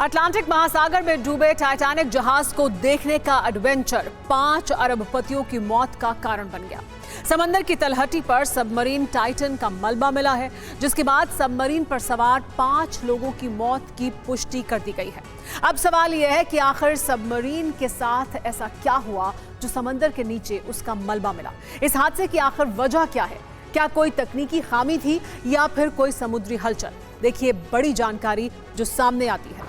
Atlantic महासागर में डूबे टाइटैनिक जहाज को देखने का एडवेंचर 5 अरबपतियों की मौत का कारण बन गया। समंदर की तलहटी पर सबमरीन टाइटन का मलबा मिला है, जिसके बाद सबमरीन पर सवार 5 लोगों की मौत की पुष्टि कर दी गई है। अब सवाल यह है कि आखिर सबमरीन के साथ ऐसा क्या हुआ जो समंदर के नीचे उसका मलबा मिला। इस हादसे की आखिर वजह क्या है? क्या कोई तकनीकी खामी थी या फिर कोई समुद्री हलचल? देखिए बड़ी जानकारी जो सामने आती है।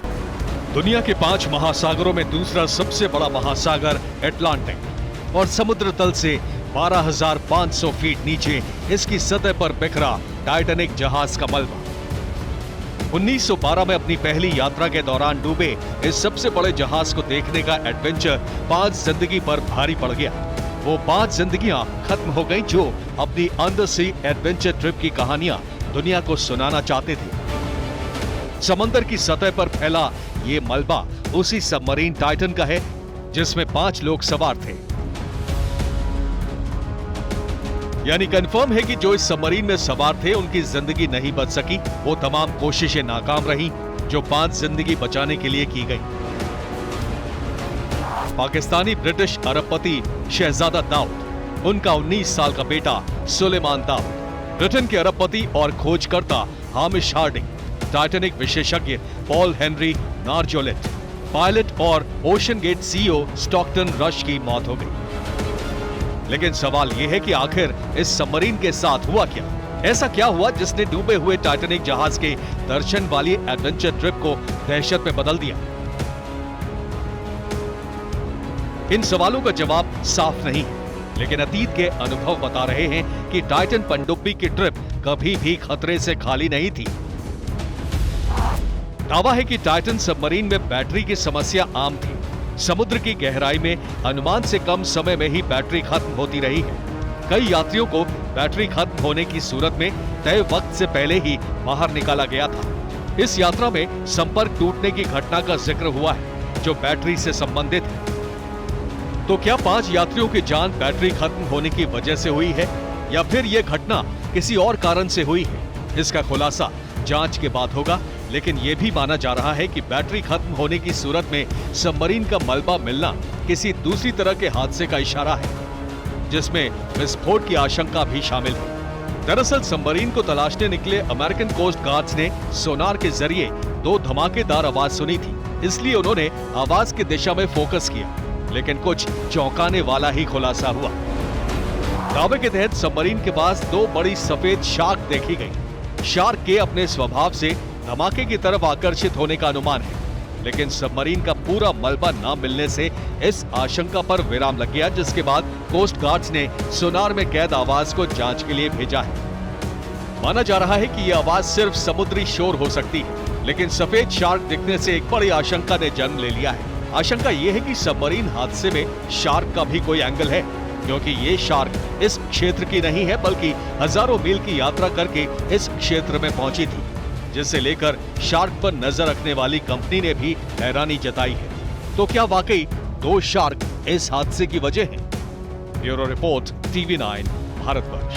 दुनिया के 5 महासागरों में दूसरा सबसे बड़ा महासागर अटलांटिक और समुद्र तल से 12,500 फीट नीचे इसकी सतह पर बिखरा टाइटैनिक जहाज का मलबा। 1912 में अपनी पहली यात्रा के दौरान डूबे इस सबसे बड़े जहाज को देखने का एडवेंचर 5 जिंदगी पर भारी पड़ गया। वो 5 जिंदगियां खत्म हो गईं जो अपनी अंडर सी एडवेंचर ट्रिप की कहानियां दुनिया को सुनाना चाहते थे। समंदर की सतह पर फैला ये मलबा उसी सबमरीन टाइटन का है जिसमें 5 लोग सवार थे। यानी कंफर्म है कि जो इस सबमरीन में सवार थे उनकी जिंदगी नहीं बच सकी। वो तमाम कोशिशें नाकाम रहीं जो 5 जिंदगी बचाने के लिए की गई। पाकिस्तानी ब्रिटिश अरबपति शहजादा दाऊद, उनका 19 साल का बेटा सुलेमान दाऊद, ब्रिटेन के अरबपति और खोजकर्ता हामिश हार्डिंग, टाइटैनिक विशेषज्ञ पॉल हेनरी नार्जोलेट, पायलट और OceanGate CEO Stockton Rush की मौत हो गई। लेकिन सवाल यह है कि आखिर इस सबमरीन के साथ हुआ क्या? ऐसा क्या हुआ जिसने डूबे हुए टाइटैनिक जहाज के दर्शन वाली एडवेंचर ट्रिप को दहशत में बदल दिया? इन सवालों का जवाब साफ नहीं है, लेकिन अतीत के अनुभव बता रहे हैं कि टाइटन पनडुब्बी की ट्रिप कभी भी खतरे से खाली नहीं थी। दावा है कि टाइटन सबमरीन में बैटरी की समस्या आम थी। समुद्र की गहराई में अनुमान से कम समय में ही बैटरी खत्म होती रही है। कई यात्रियों को बैटरी खत्म होने की सूरत में तय वक्त से पहले ही बाहर निकाला गया था। इस यात्रा में संपर्क टूटने की घटना का जिक्र हुआ है जो बैटरी से संबंधित है। तो क्या 5 यात्रियों की जान बैटरी खत्म होने की वजह से हुई है या फिर यह घटना किसी और कारण से हुई है? इसका खुलासा जांच के बाद होगा, लेकिन यह भी माना जा रहा है कि बैटरी खत्म होने की सूरत में सबमरीन का मलबा मिलना किसी दूसरी तरह के हादसे का इशारा है, जिसमें विस्फोट की आशंका भी शामिल है। दरअसल सबमरीन को तलाशने निकले अमेरिकन कोस्ट गार्ड्स ने सोनार के जरिए 2 धमाकेदार आवाज सुनी थी, इसलिए उन्होंने आवाज की दिशा में फोकस किया, लेकिन कुछ चौंकाने वाला ही खुलासा हुआ। दावे के तहत सबमरीन के पास 2 बड़ी सफेद शार्क देखी गई। शार्क के अपने स्वभाव से धमाके की तरफ आकर्षित होने का अनुमान है, लेकिन सबमरीन का पूरा मलबा न मिलने से इस आशंका पर विराम लग गया, जिसके बाद कोस्ट गार्ड्स ने सोनार में कैद आवाज को जांच के लिए भेजा है। माना जा रहा है कि यह आवाज सिर्फ समुद्री शोर हो सकती है, लेकिन सफेद शार्क दिखने से एक बड़ी आशंका ने जन्म ले लिया है। आशंका यह है कि सबमरीन हादसे में शार्क का भी कोई एंगल है, क्योंकि ये शार्क इस क्षेत्र की नहीं है बल्कि हजारों मील की यात्रा करके इस क्षेत्र में पहुंची थी, जिसे लेकर शार्क पर नजर रखने वाली कंपनी ने भी हैरानी जताई है। तो क्या वाकई 2 शार्क इस हादसे की वजह हैं? Bureau report, TV9 Bharatvarsh.